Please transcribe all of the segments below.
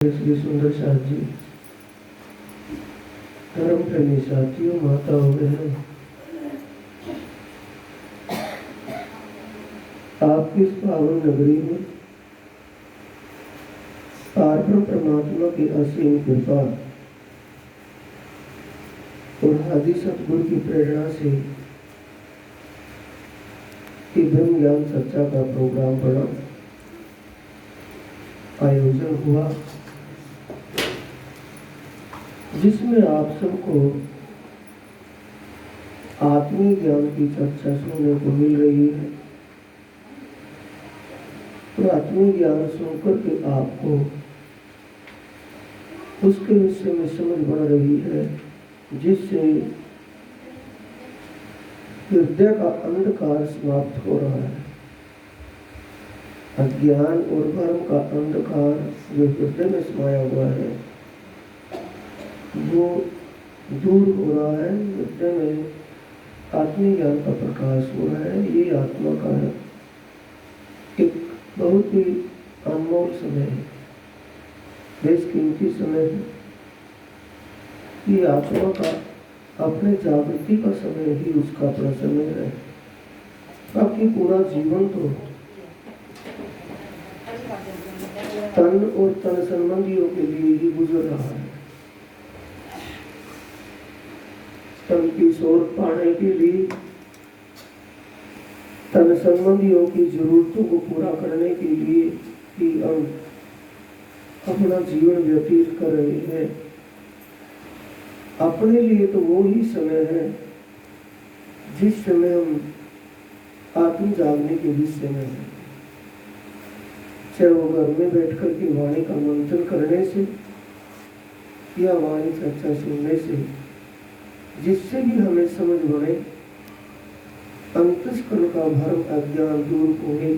श्री सुंदर शाह जी, धर्म प्रेमी साथियों, माताओं, बहनों, आपकी इस पावन नगरी में पारब्रह्म परमात्मा की असीम कृपा और आदि सतगुरु की प्रेरणा से ब्रह्म ज्ञान चर्चा का प्रोग्राम बना आयोजन हुआ, जिसमें आप सबको आत्मीय ज्ञान की चर्चा सुनने को मिल रही है। और आत्मीय ज्ञान सुनकर के आपको उसके विषय में समझ बढ़ रही है, जिससे हृदय का अंधकार समाप्त हो रहा है। अज्ञान और भ्रम का अंधकार जो हृदय में समाया हुआ है वो दूर हो रहा है। हृदय में आत्मीय ज्ञान का प्रकाश हो रहा है। ये आत्मा का एक बहुत ही अनमोल समय है, बेशकीमती समय है। ये आत्मा का अपने जागृति का समय ही उसका अपना समय है। बाकी पूरा जीवन तो तन और तन संबंधियों के लिए ही गुजर रहा है। तन की सोर पाने के लिए, तन संबंधियों की जरूरतों को पूरा करने के लिए ही हम अपना जीवन व्यतीत कर रहे हैं। अपने लिए तो वो ही समय है जिस समय हम आत्म जागने के भी समय है। चाहे वो घर में बैठ कर के वाणी का मंथन करने से या वाणी चर्चा सुनने से, जिससे भी हमें समझ बढ़े, अंतस्करण का भ्रम अज्ञान दूर होए,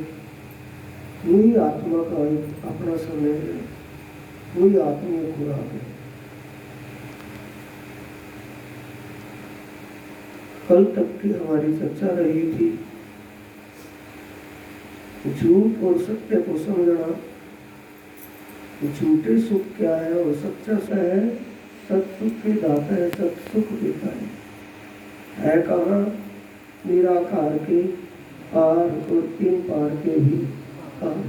वही आत्मा का एक अपना समय है, वही आत्मीय खुराक है। कल तक की हमारी चर्चा रही थी झूठ और सत्य को समझना। झूठे सुख क्या है और सच्चा सा है। सत सुख के दाता है, सत सुख देता है कहाँ? निराकार के पार और तीन पार के भी पार।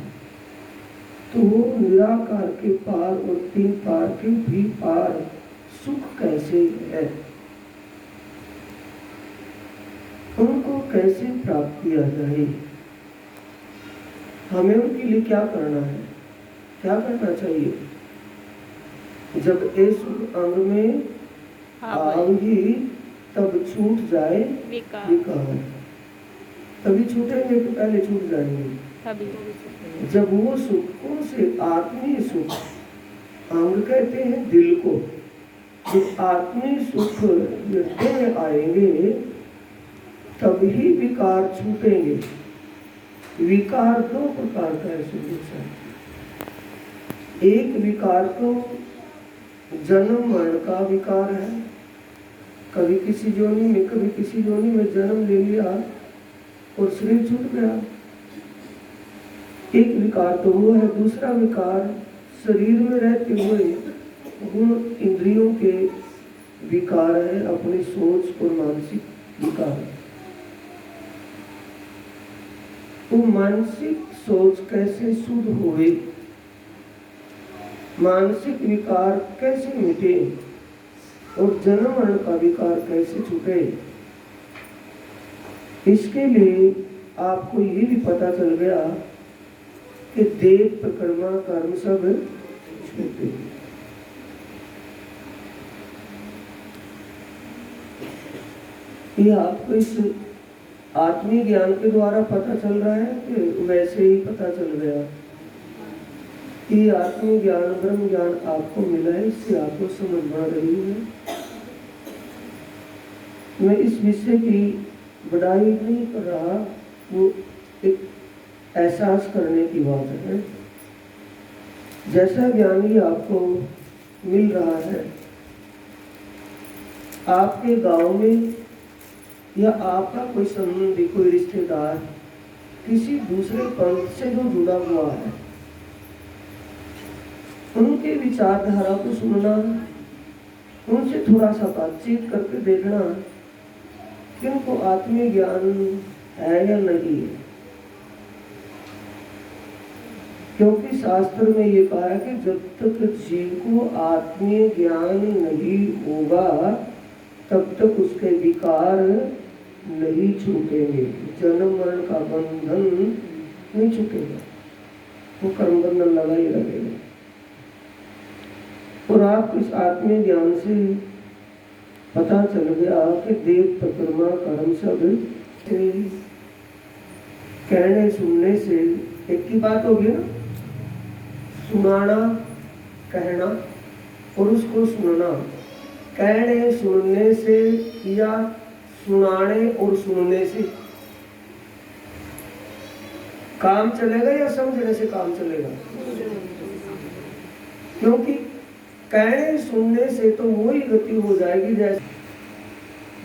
तो वो निराकार के पार और तीन पार के भी पार सुख कैसे है, उनको कैसे प्राप्त किया जाए? हमें उनके लिए क्या करना है, क्या करना चाहिए? जब ये सुख अंग में आएगी तब छूट जाए विकार। तभी छूटेंगे तो पहले छूट जाएंगे। जब वो सुख, कौन से आत्मीय सुख, अंग कहते हैं दिल को, जब आत्मीय सुख हृदय में आएंगे तभी विकार छूटेंगे। विकार दो प्रकार का है सुख। एक विकार तो जन्म मरण का विकार है। कभी किसी जोनी में, कभी किसी जोनी में जन्म ले लिया और शरीर छूट गया। एक विकार तो वो है। दूसरा विकार शरीर में रहते हुए गुण इंद्रियों के विकार है, अपनी सोच और मानसिक विकार। वो मानसिक सोच कैसे शुद्ध होए, मानसिक विकार कैसे मिटे और जन्म मरण का विकार कैसे छूटे, इसके लिए आपको ये भी पता चल गया कि देह परिक्रमा कर्म सब छूटे। ये आपको इस आत्मीय ज्ञान के द्वारा पता चल रहा है कि वैसे ही पता चल गया? ये आत्मीय ज्ञान, ब्रह्म ज्ञान आपको मिला है, इससे आपको समझ बढ़ रही है। मैं इस विषय की बढ़ाई नहीं कर रहा, वो एक एहसास करने की बात है। जैसा ज्ञान ही आपको मिल रहा है, आपके गांव में या आपका कोई संबंधी, कोई रिश्तेदार किसी दूसरे पंथ से जो जुड़ा हुआ है, उनके विचारधारा को सुनना, उनसे थोड़ा सा बातचीत करके देखना कि उनको आत्मीय ज्ञान है या नहीं है। क्योंकि शास्त्र में ये कहा है कि जब तक जीव को आत्मीय ज्ञान नहीं होगा तब तक उसके विकार नहीं छूटेंगे, जन्म मरण का बंधन नहीं छूटेगा, वो कर्म बंधन लगा ही रहेगा। और आप इस आत्मीय ज्ञान से पता चल गया कि देव परिक्रमा कर्म सब कहने सुनने से एक ही बात होगी ना, सुनाना कहना और उसको सुनना। कहने सुनने से या सुनाने और सुनने से काम चलेगा या समझने से काम चलेगा? क्योंकि कहने सुनने से तो वही गति हो जाएगी जैसे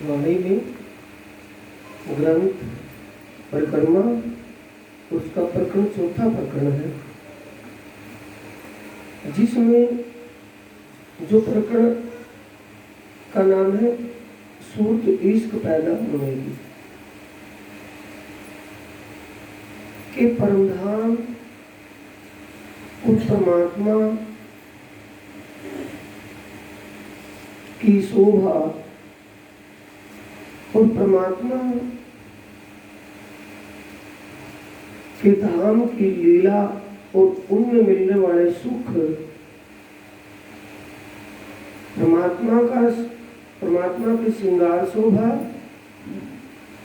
वाणी में ग्रंथ परिक्रमा, उसका प्रकरण चौथा प्रकरण है, जिसमें जो प्रकरण का नाम है सूर्य इश्क पैदा होने की, कि परमधाम उस परमात्मा की शोभा और परमात्मा के धाम की लीला और उनमें मिलने वाले सुख, परमात्मा की श्रृंगार शोभा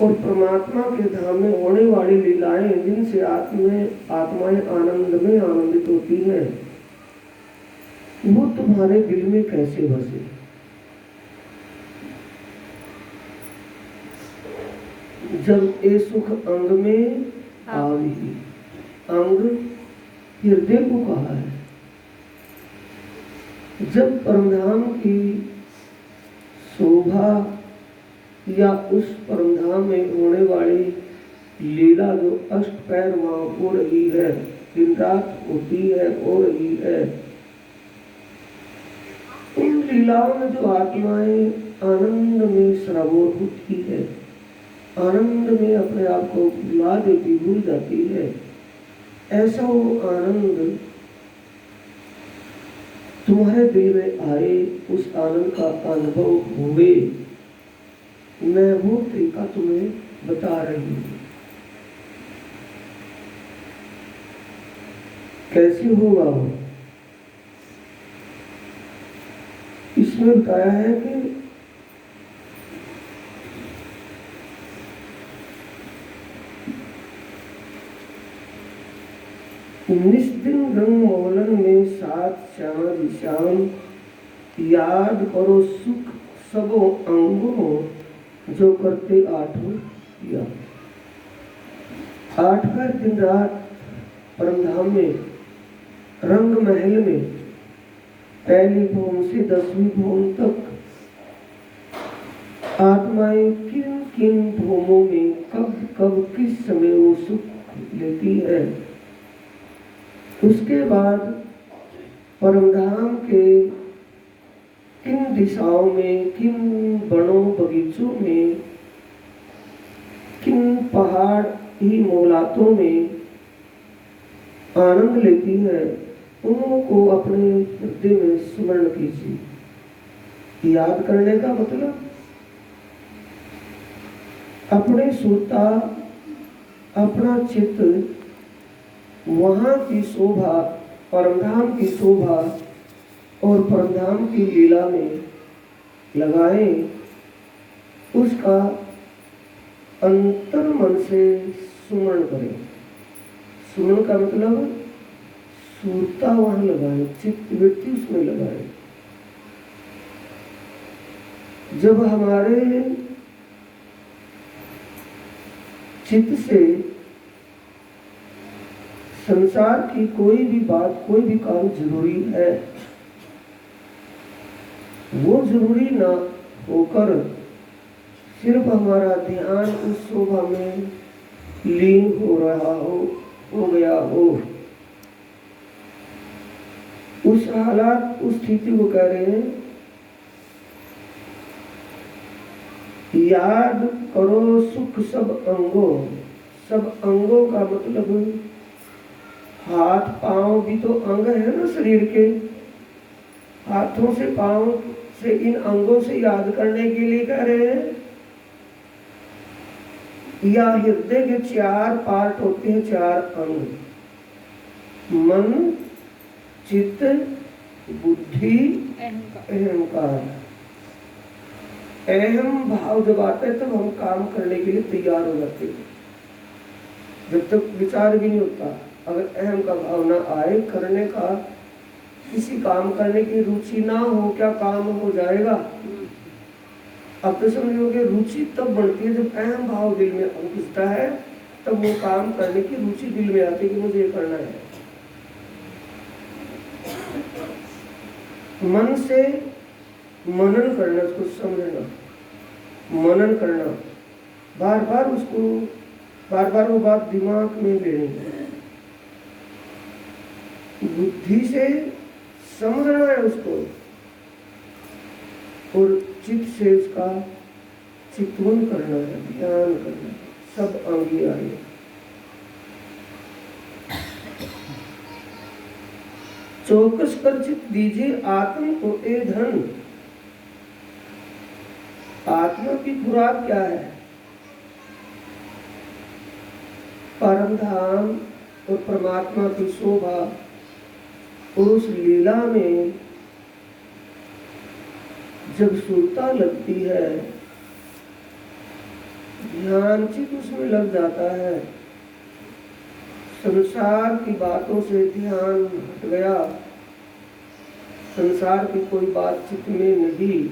और परमात्मा के धाम में होने वाली लीलाएं जिनसे आत्माएं आनंद में आनंदित होती हैं, वो तुम्हारे दिल में कैसे बसे? जब ये सुख अंग में आवी, अंग हृदय को कहा है। जब परमधाम की शोभा या उस परमधाम में होने वाली लीला जो अष्टपैर वहां हो रही है, दिन रात होती है, हो रही है, उन लीलाओं में जो आत्माएं आनंद में सराबोर होती है, आनंद में अपने आप को भुला देती, भूल जाती है, ऐसा वो आनंद तुम्हारे दिल में आए, उस आनंद का अनुभव हुए, मैं वो तरीका तुम्हें बता रही हूँ। कैसे होगा वो? इसमें बताया है कि निस्दिन रंग मोलन में सात श्याम याद करो सुख सबो अंगों जो करते आठों या। आठवां दिन रात परमधाम में रंग महल में पहली भूम से 10वीं भूम तक आत्माएं किन किन भूमों में कब कब किस समय वो सुख लेती है। उसके बाद परमधाम के किन दिशाओं में, किन वनों बगीचों में, किन पहाड़ ही मोलातों में आनंद लेती है, उनको अपने हृदय में स्मरण कीजिए। याद करने का मतलब अपने सुरता, अपना चित्त वहां की शोभा, परमधाम की शोभा और परमधाम की लीला में लगाएं, उसका अंतर मन से सुमरण करें। सुमरण का मतलब सुरता वहां लगाएं, चित्त वृत्ति उसमें लगाएं। जब हमारे चित्त से संसार की कोई भी बात, कोई भी काम जरूरी है, वो जरूरी ना होकर सिर्फ हमारा ध्यान उस शोभा में लीन हो रहा हो गया हो, उस हालात, उस स्थिति को कह रहे हैं, याद करो सुख सब अंगों। सब अंगों का मतलब हाथ पांव भी तो अंग है ना शरीर के। हाथों से पांव से इन अंगों से याद करने के लिए कह रहे हैं। या हृदय के 4 पार्ट होते हैं, 4 अंग, मन, चित्त, बुद्धि, अहंकार। अहम भाव जब आता है तब हम काम करने के लिए तैयार हो जाते हैं। जब तक विचार भी नहीं होता, अगर अहम का भाव ना आए, करने का, किसी काम करने की रुचि ना हो, क्या काम हो जाएगा। अब तो समझोगे रुचि तब बढ़ती है जब अहम भाव दिल में अंकुशता है, तब वो काम करने की रुचि दिल में आती है कि मुझे ये करना है। मन से मनन करना, उसको समझना, मनन करना, बार बार वो बात दिमाग में लेनी है। बुद्धि से समझना है उसको, और चित्त से उसका चित्तवन करना है, ध्यान करना है। सब अंगी आए। चौकस कर चित्त दीजिए आत्म को ए धन। आत्मा की खुराक क्या है? परम धाम और परमात्मा की शोभा। उस लीला में जब सुरता लगती है, ध्यान चित्त उसमें लग जाता है, संसार की बातों से ध्यान हट गया, संसार की कोई बात चित्त में नहीं,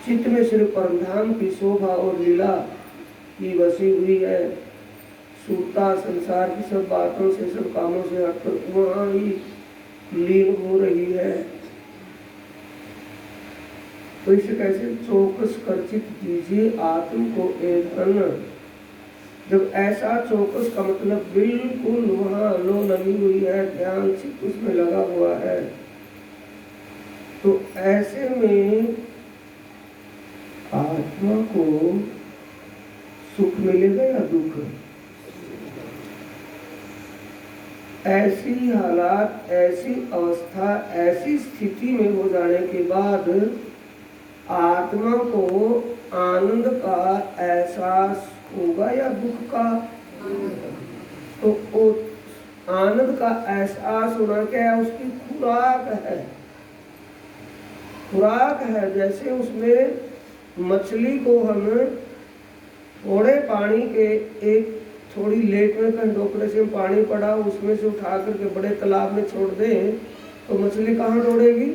चित्त में सिर्फ परमधाम की शोभा और लीला की बसी हुई है। सूरता संसार की सब बातों से, सब कामों से हटकर वहाँ ही लीन हो रही है। तो इसे कैसे? चौकस कर चित्त दीजिए आत्म को ए धन। जब ऐसा चौकस का मतलब बिल्कुल वहाँ लो लगी हुई है, ध्यान चित्त उसमें लगा हुआ है, तो ऐसे में आत्मा को सुख मिलेगा या दुख? ऐसी हालात, ऐसी अवस्था, ऐसी स्थिति में हो जाने के बाद आत्मा को आनंद का एहसास होगा या दुख का? तो वो आनंद का एहसास होना क्या है? उसकी खुराक है। खुराक है, जैसे उसमें मछली को हम थोड़े पानी के एक थोड़ी लेट में कंडोकरे से पानी पड़ा, उसमें से उठा करके बड़े तालाब में छोड़ दें तो मछली कहाँ दौड़ेगी?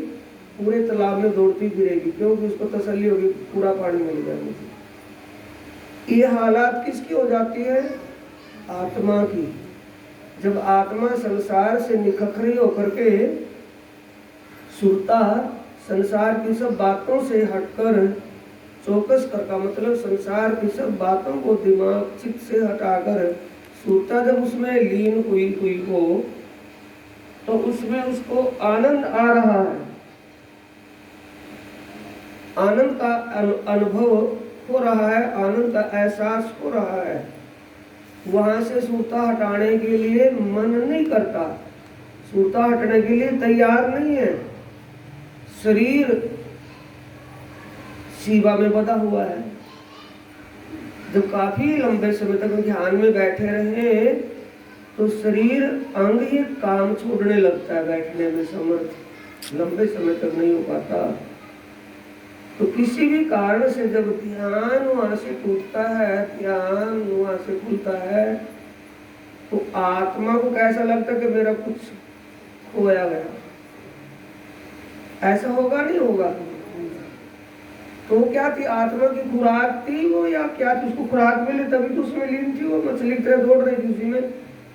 पूरे तालाब में दौड़ती फिरेगी, क्योंकि उसको तसल्ली होगी पूरा पानी मिल गया मुझे। ये हालात किसकी हो जाती है? आत्मा की। जब आत्मा संसार से निखखरी होकर के सुरता संसार की सब बातों से हटकर, चौकस कर का मतलब संसार की सब बातों को दिमाग चित्त से हटाकर सुरता जब उसमें लीन हुई हो, तो उसमें उसको आनंद आ रहा है, आनंद का अनुभव हो रहा है, आनंद का एहसास हो रहा है। वहां से सुरता हटाने के लिए मन नहीं करता, सुरता हटने के लिए तैयार नहीं है। शरीर शिवा में बंधा हुआ है। जब काफी लंबे समय तक ध्यान में बैठे रहे तो शरीर अंग ये काम छोड़ने लगता है, बैठने में समर्थ लंबे समय तक नहीं हो पाता। तो किसी भी कारण से जब ध्यान वहां से टूटता है, ध्यान वहां से खुलता है, तो आत्मा को कैसा लगता है कि मेरा कुछ खोया गया। ऐसा होगा नहीं होगा? तो क्या थी? आत्मा की खुराक थी वो, या क्या थी? उसको खुराक मिली तभी तो उसमें लीन थी। वो मछली की तरह दौड़ रही थी उसी में,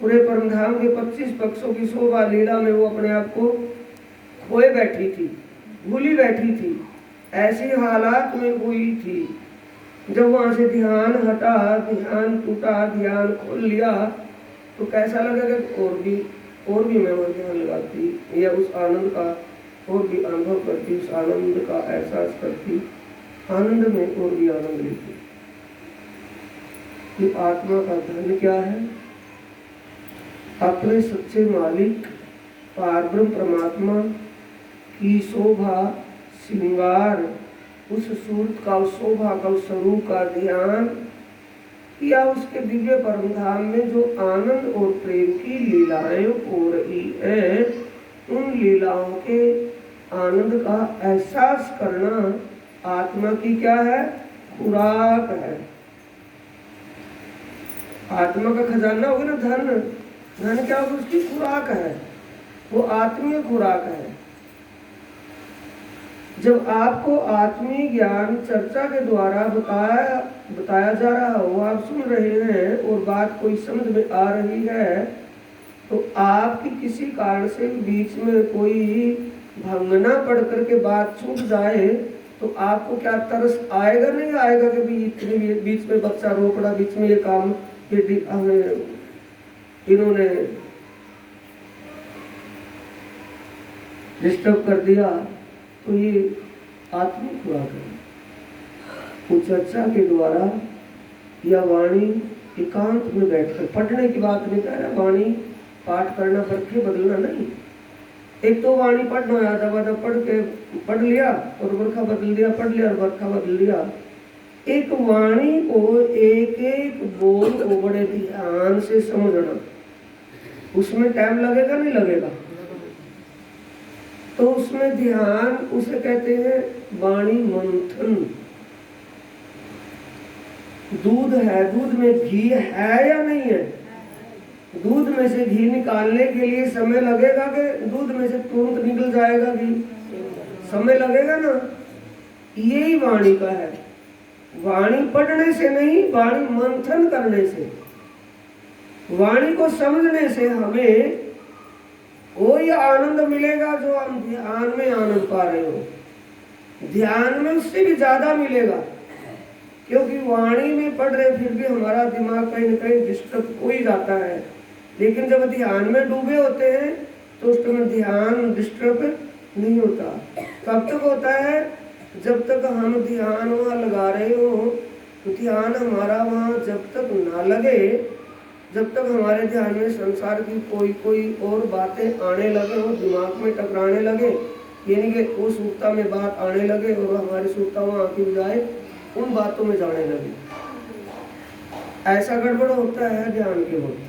पूरे परमधाम के 25 पक्षों की शोभा लीला में वो अपने आप को खोए बैठी थी, भूली बैठी थी। ऐसी हालात में हुई थी। जब वहां से ध्यान हटा, ध्यान टूटा, ध्यान खोल लिया, तो कैसा लगेगा? और भी और भी मैं वहाँ ध्यान लगाती या उस आनंद का और भी अनुभव करती, उस आनंद का एहसास करती, आनंद में और भी आनंद लेती। कि आत्मा का धन क्या है? अपने सच्चे मालिक पारब्रह्म परमात्मा की शोभा श्रृंगार, उस सूरत का, उस शोभा का, उस स्वरूप का ध्यान, या उसके दिव्य परम धाम में जो आनंद और प्रेम की लीलाएं हो रही हैं, उन लीलाओं के आनंद का एहसास करना आत्मा की क्या है? खुराक है। आत्मा का खजाना होगा ना धन, धन क्या होगा? उसकी खुराक है, वो आत्मीय खुराक है। जब आपको आत्मीय ज्ञान चर्चा के द्वारा बताया जा रहा हो, आप सुन रहे हैं और बात कोई समझ में आ रही है, तो आपकी किसी कारण से बीच में कोई भंगना पड़ करके बात छूट जाए तो आपको क्या तरस आएगा? नहीं आएगा कि भी इतने बीच में बच्चा रो पड़ा, बीच में ये काम इन्होंने डिस्टर्ब कर दिया। तो ये आत्मिक खुराक है। वो चर्चा के द्वारा या वाणी एकांत में बैठकर, पढ़ने की बात नहीं कह रहा, वाणी पाठ करना, पढ़के बदलना नहीं। एक तो वाणी पढ़ना है, आधा पढ़ लिया और बरखा बदल दिया, पढ़ लिया और बरखा बदल दिया। एक वाणी को एक एक बोल को बड़े ध्यान से समझना, उसमें टाइम लगेगा नहीं लगेगा? तो उसमें ध्यान, उसे कहते हैं वाणी मंथन। दूध है, दूध में घी है या नहीं है? दूध में से घी निकालने के लिए समय लगेगा कि दूध में से तुरंत निकल जाएगा घी? समय लगेगा ना। यही वाणी का है। वाणी पढ़ने से नहीं, वाणी मंथन करने से, वाणी को समझने से हमें वही आनंद मिलेगा जो हम ध्यान में आनंद पा रहे हो। ध्यान में उससे भी ज्यादा मिलेगा, क्योंकि वाणी में पढ़ रहे फिर भी हमारा दिमाग कहीं न कहीं डिस्टर्ब हो ही जाता है। लेकिन जब ध्यान में डूबे होते हैं तो उस समय ध्यान डिस्टर्ब नहीं होता। कब तक होता है? जब तक हम ध्यान वहाँ लगा रहे हो। तो ध्यान हमारा वहाँ जब तक ना लगे, जब तक हमारे ध्यान में संसार की कोई और बातें आने लगे हो, दिमाग में टकराने लगे, यानी कि वो सूक्ता में बात आने लगे और हमारी सूक्ता वहाँ की बजाय उन बातों में जाने लगे, ऐसा गड़बड़ होता है ध्यान के वक्त।